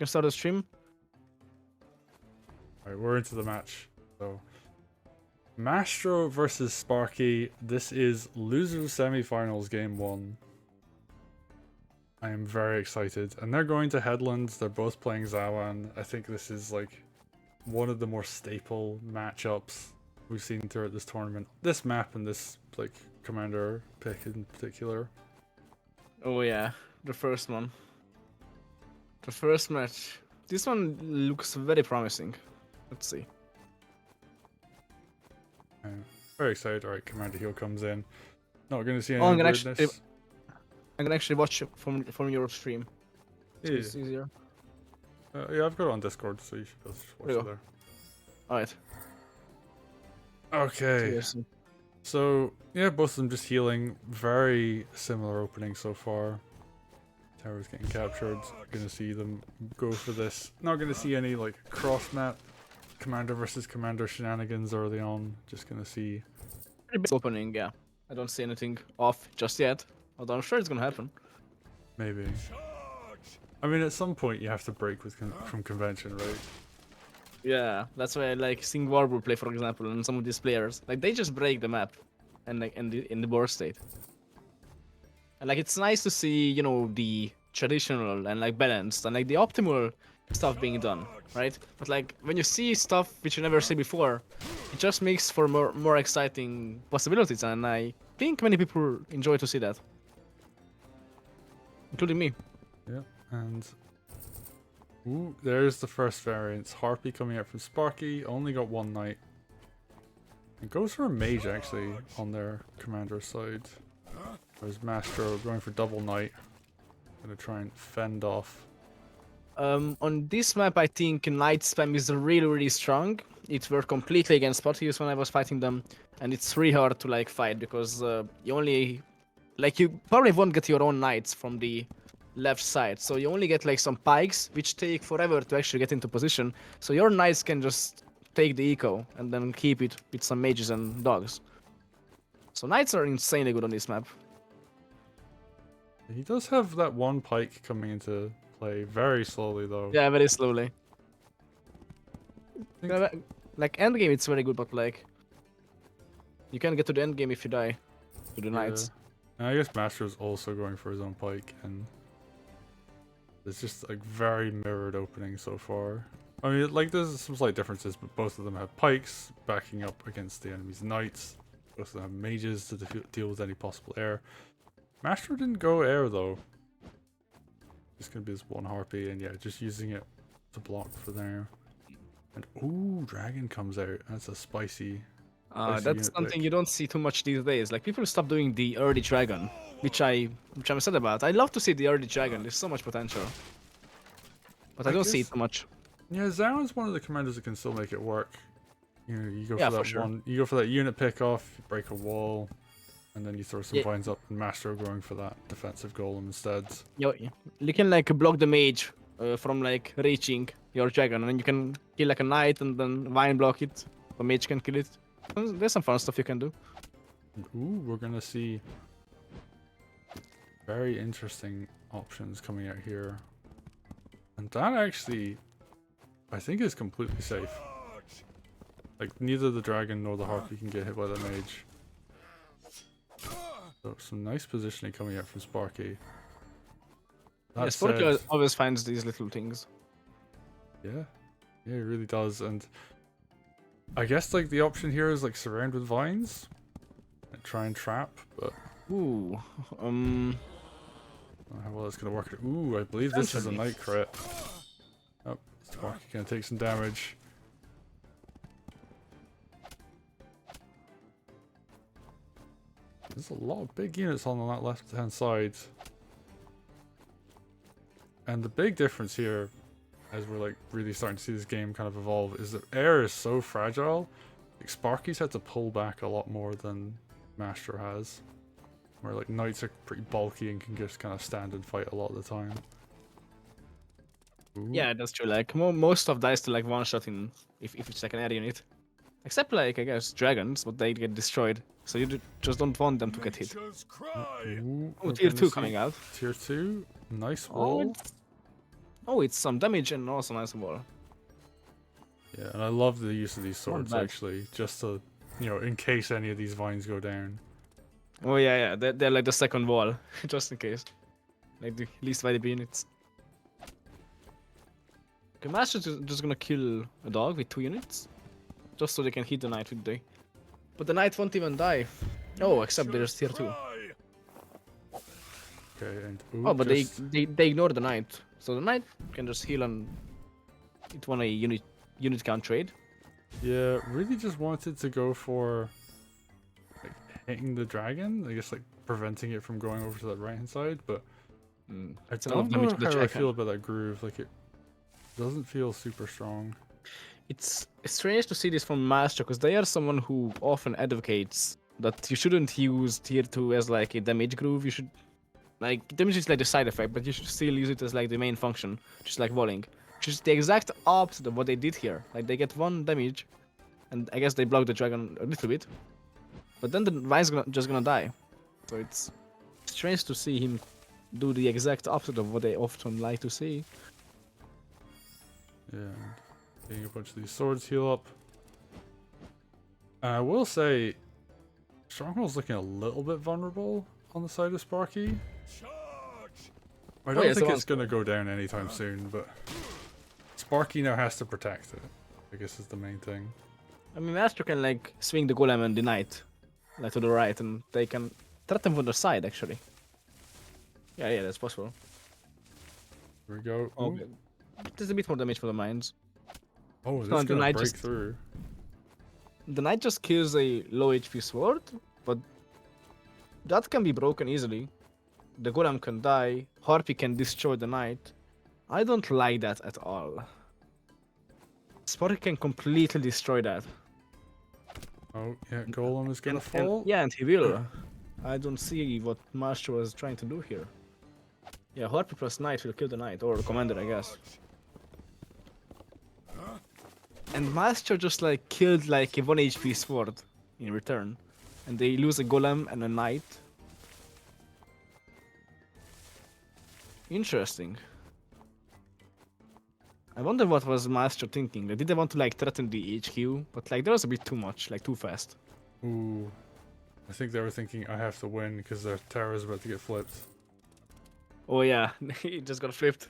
can start the stream. Alright, we're into the match. So, Mastro versus Sparky. This is losers semifinals game 1. I am very excited. And they're going to Headland. They're both playing Zawan. I think this is like one of the more staple matchups we've seen throughout this tournament. This map and this like commander pick in particular. Oh yeah, the first one. The first match. This one looks very promising. Let's see. I'm very excited. Alright, Commander Heal comes in. Not going to see any Oh, I'm gonna weirdness. I can actually watch it from your stream. So Yeah. it's easier. Yeah, I've got it on Discord, so you should be able to watch it there. Alright. Okay. So, yeah, both of them just healing. Very similar opening so far. Tower's getting captured. Gonna see them go for this. Not gonna see any, like, cross-map commander versus commander shenanigans early on. Just gonna see... Opening, yeah. I don't see anything off just yet. Although I'm sure it's gonna happen. Maybe. I mean, at some point you have to break with from convention, right? Yeah, that's why I like seeing Wargroove play, for example, and some of these players. Like, they just break the map and like in the board state. And like, it's nice to see, you know, the traditional and like balanced and like the optimal stuff being done, right? But like, when you see stuff which you never see before, it just makes for more exciting possibilities, and I think many people enjoy to see that. Including me. Yeah, and... Ooh, there's the first variance. Harpy coming out from Sparky, only got one knight. It goes for a mage actually on their commander side. Whereas Mastro going for double knight. Gonna try and fend off. On this map, I think knight spam is really strong. It worked completely against Spartacus when I was fighting them, and it's really hard to like fight because you only, like, you probably won't get your own knights from the left side, so you only get like some pikes which take forever to actually get into position, so your knights can just take the eco and then keep it with some mages and dogs. So knights are insanely good on this map. He does have that one pike coming into play very slowly though. Yeah, very slowly. Like endgame it's very good, but like you can't get to the endgame if you die to the knights. And I guess Mastro's also going for his own pike, and it's just like very mirrored opening so far. I mean, like, there's some slight differences, but both of them have pikes backing up against the enemy's knights. Both of them have mages to deal with any possible air. Mastro didn't go air though. Just gonna be this one harpy, and yeah, just using it to block for there. And ooh, dragon comes out. That's a spicy. That's something you don't see too much these days. Like, people stop doing the early dragon, which I'm sad about. I love to see the early dragon. There's so much potential, but I don't see it too much. Yeah, Zawan's one of the commanders that can still make it work. You know, you go for that sure. you go for that unit pick off, you break a wall, and then you throw some vines up, and Mastro going for that defensive golem instead. You can like block the mage from like reaching your dragon, and then you can kill like a knight and then vine block it. The mage can kill it. There's some fun stuff you can do. Ooh, we're gonna see very interesting options coming out here. And that actually, I think, is completely safe. Like, neither the dragon nor the harpy can get hit by the mage. So, some nice positioning coming out from Sparky. Yeah, Sparky always finds these little things. Yeah, he really does. And I guess like the option here is like surround with vines and try and trap, but ooh, I don't know how well it's gonna work. Ooh, I believe this is a knight crit. Oh, Sparky gonna take some damage. There's a lot of big units on that left hand side. And the big difference here, as we're like really starting to see this game kind of evolve, is that air is so fragile. Like, Sparky's had to pull back a lot more than Mastro has. Where like knights are pretty bulky and can just kind of stand and fight a lot of the time. Ooh. Yeah, that's true. Like most stuff dies to like one shot in if it's like an air unit. Except like, I guess, dragons, but they get destroyed. So you just don't want them to get hit. Ooh, oh, tier 2 coming out. Tier 2, nice wall. Oh, it's some damage and also nice wall. Yeah, and I love the use of these Not swords bad. actually, just to, in case any of these vines go down. Oh yeah, they're like the second wall, just in case. Like the least valuable units. Okay, Master's just gonna kill a dog with 2 units. Just so they can hit the knight with the... But the knight won't even die. Oh, except there's tier 2. Okay, and ooh, Oh, but just, they ignore the knight. So the knight can just heal and it won a unit count trade. yeah, really just wanted to go for like hitting the dragon, I guess like preventing it from going over to that right hand side, but I It's a lot of don't damage know to the how I check feel about that groove. Like it doesn't feel super strong. It's strange to see this from Mastro, because they are someone who often advocates that you shouldn't use tier 2 as like a damage groove. You should, like, damage is like the side effect, but you should still use it as like the main function, just like walling. Which is the exact opposite of what they did here. Like, they get 1 damage, and I guess they block the dragon a little bit. But then the Vine's just gonna die. So it's strange to see him do the exact opposite of what they often like to see. Yeah, getting a bunch of these swords heal up. I will say, Stronghold's looking a little bit vulnerable on the side of Sparky. I don't yeah, think Zawan's it's gonna go down anytime soon, but Sparky now has to protect it, I guess is the main thing. I mean, Mastro can like swing the golem and the knight, like to the right, and they can threaten from the side actually. Yeah, that's possible. Here we go. Ooh. Okay. There's a bit more damage for the mines. Oh, No, this is the gonna knight break just through. the knight just kills a low HP sword, but that can be broken easily. The golem can die. Harpy can destroy the knight. I don't like that at all. Sparky can completely destroy that. Oh, yeah, Golem is gonna And fall. yeah, and he will. I don't see what Mastro was trying to do here. Yeah, Harpy plus Knight will kill the Knight, or Commander, I guess. And Mastro just like killed like a 1 HP sword in return. And they lose a Golem and a Knight. Interesting. I wonder what was Mastro thinking. Like, did they want to like threaten the HQ? But like that was a bit too much, like too fast. Ooh. I think they were thinking I have to win because their tower is about to get flipped. Oh yeah, he just got flipped.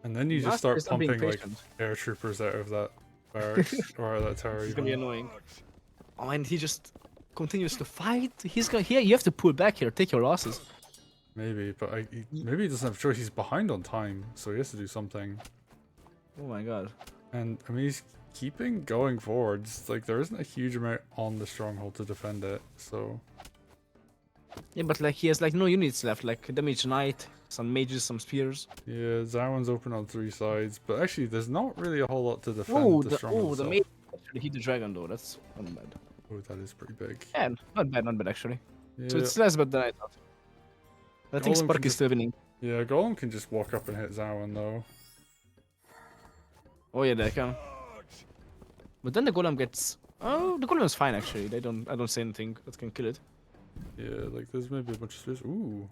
And then you just Mastro start is not being pumping like patient. air troopers out of that barracks or out of that tower It's even. gonna be annoying. Oh, and he just continues to fight. He's gonna here. You have to pull back here. Take your losses. Maybe, but maybe he doesn't have a choice. He's behind on time, so he has to do something. Oh my god. And I mean, he's keeping going forwards. Like there isn't a huge amount on the stronghold to defend it, so Yeah, but like he has like no units left. Like damage knight, some mages, some spears. yeah, Zawan's open on 3 sides. But actually, there's not really a whole lot to defend Oh, the the stronghold itself. mage actually hit the dragon though. That's not bad. Oh, that is pretty big. Yeah, not bad actually. Yeah, So it's less bad than I thought. I think Golem can Spark is just- still winning. yeah, Golem can just walk up and hit Zawan though. Oh yeah, they can. But then the golem gets. Oh, the golem is fine actually. They don't. I don't say anything that can kill it. Yeah, like there's maybe a bunch of space. Ooh.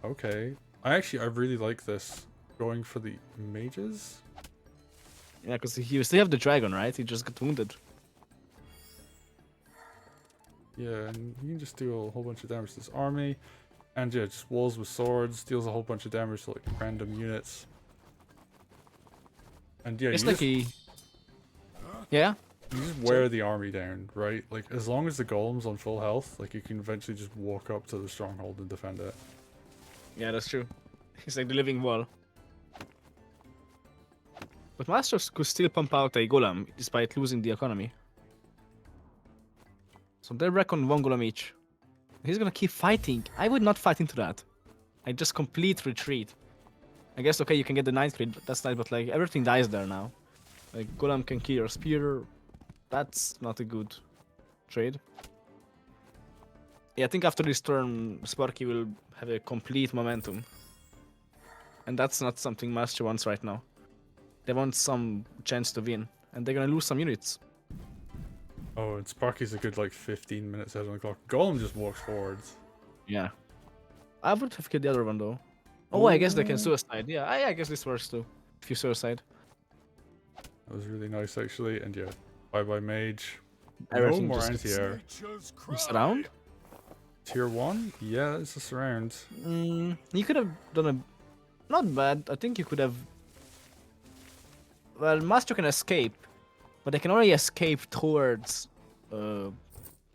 Okay. I really like this. Going for the mages. Yeah, because he still have the dragon, right? He just got wounded. Yeah, and you can just do a whole bunch of damage to this army. And yeah, just walls with swords, deals a whole bunch of damage to like random units. And yeah, It's you like just, yeah. you just wear the army down, right? Like as long as the golem's on full health, like you can eventually just walk up to the stronghold and defend it. Yeah, that's true. He's like the living wall. But Masters could still pump out a golem despite losing the economy. So they reckon 1 golem each. He's gonna keep fighting. I would not fight into that. I just complete retreat. I guess okay, you can get the knight crit, but that's nice, but like everything dies there now. Like golem can kill your spear. That's not a good trade. Yeah, I think after this turn, Sparky will have a complete momentum. And that's not something Master wants right now. They want some chance to win, and they're gonna lose some units. Oh, and Sparky's a good like 15 minutes out on the clock. Golem just walks forwards. Yeah. I would have killed the other one though. Oh, I guess they can Ooh. suicide. Yeah, I guess this works too. If you suicide. That was really nice, actually. And yeah, bye-bye mage. No Everything more just gets anti-air. surround. Tier 1? Yeah, it's a surround. You could have done a... Not bad. I think you could have... Well, Mastro can escape. But they can only escape towards...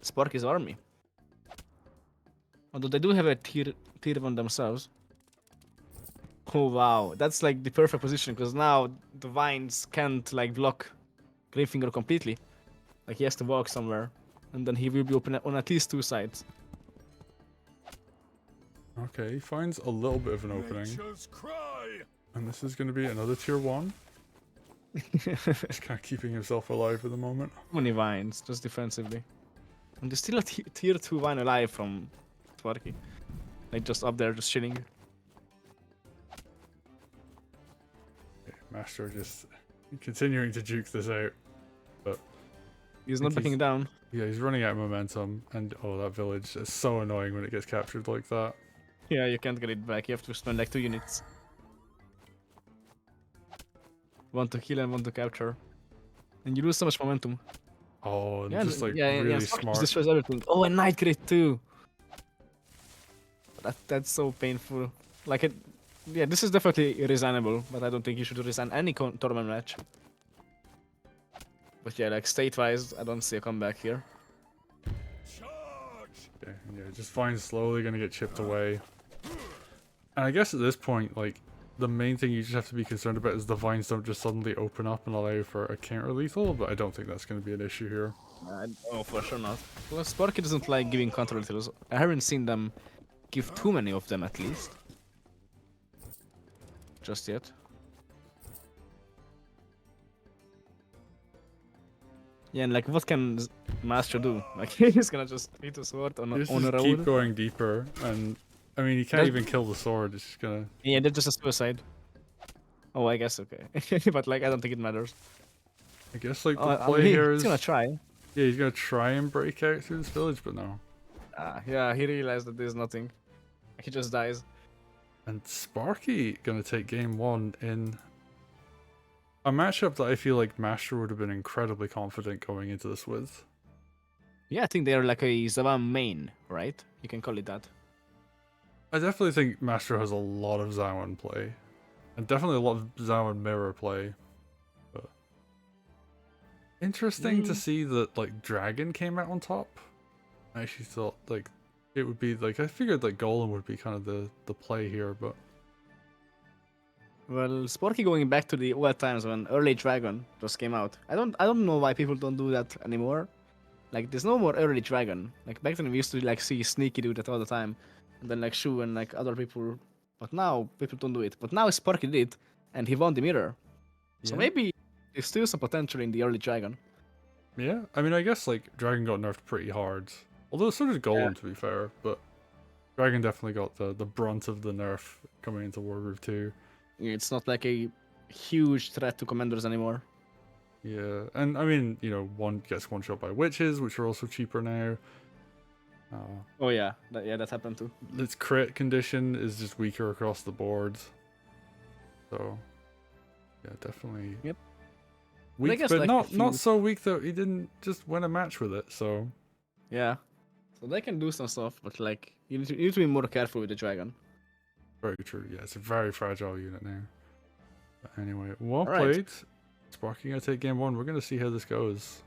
Sparky's army. Although they do have a tier 1 themselves. Oh wow, that's like the perfect position because now the vines can't like block Greyfinger completely. Like he has to walk somewhere, and then he will be open on at least 2 sides. Okay, he finds a little bit of an opening. And this is going to be another tier 1. Just kind of keeping himself alive for the moment. How many vines, just defensively. And there's still a tier 2 vine alive from Sparky. Like just up there, just chilling. Okay, Mastro just continuing to juke this out. But He's not backing down. yeah, he's running out of momentum. And oh, that village is so annoying when it gets captured like that. Yeah, you can't get it back. You have to spend like 2 units. One to kill and one to capture. And you lose so much momentum. Oh, and Yeah, just like yeah, really Sparky smart. just destroys everything. Oh, and night crit too. That's so painful. Like it, yeah, this is definitely resignable, but I don't think you should resign any tournament match. But yeah, like state-wise, I don't see a comeback here. Okay, yeah, just Vine's slowly gonna get chipped away. And I guess at this point, like, the main thing you just have to be concerned about is the vines don't just suddenly open up and allow for a counter lethal, but I don't think that's going to be an issue here. Oh, for sure not. Well, Sparky doesn't like giving counter lethals. I haven't seen them give too many of them, at least. Just yet. Yeah, and like, what can Mastro do? Like, he's gonna just hit a sword on a Just road. keep going deeper, and I mean, you can't even kill the sword. It's just gonna. Yeah, that's just a suicide. Oh, I guess okay, but like, I don't think it matters. I guess like the I play mean, here he's is. gonna try. Yeah, he's gonna try and break out through this village, but no. Yeah, he realized that there's nothing. He just dies. And Sparky gonna take game 1 in a matchup that I feel like Mastro would have been incredibly confident going into this with. Yeah, I think they're like a Zawan main, right? You can call it that. I definitely think Mastro has a lot of Zawan play. And definitely a lot of Zawan mirror play. But interesting to see that like Dragon came out on top. I actually thought like it would be like I figured like Golem would be kind of the play here, but Well, Sparky going back to the old times when early Dragon just came out. I don't know why people don't do that anymore. Like there's no more early Dragon. Like back then we used to like see Sneaky do that all the time. And then like Shu and like other people. But now people don't do it. But now Sparky did and he won the mirror. So yeah. maybe there's still some potential in the early Dragon. Yeah, I mean I guess like Dragon got nerfed pretty hard. Although so did Golem to be fair, but Dragon definitely got the brunt of the nerf coming into Wargroove 2. It's not like a huge threat to commanders anymore. Yeah, and I mean, you know, one gets one shot by witches, which are also cheaper now. Oh yeah, that happened too. Its crit condition is just weaker across the board. So, yeah, definitely. Yep. Weak, guess, but like, not so weak that he didn't just win a match with it. So. Yeah. So they can do some stuff, but like you need to be more careful with the dragon. Very true. Yeah, it's a very fragile unit now. But anyway, well All right. played. Sparky gonna take game 1. We're gonna see how this goes.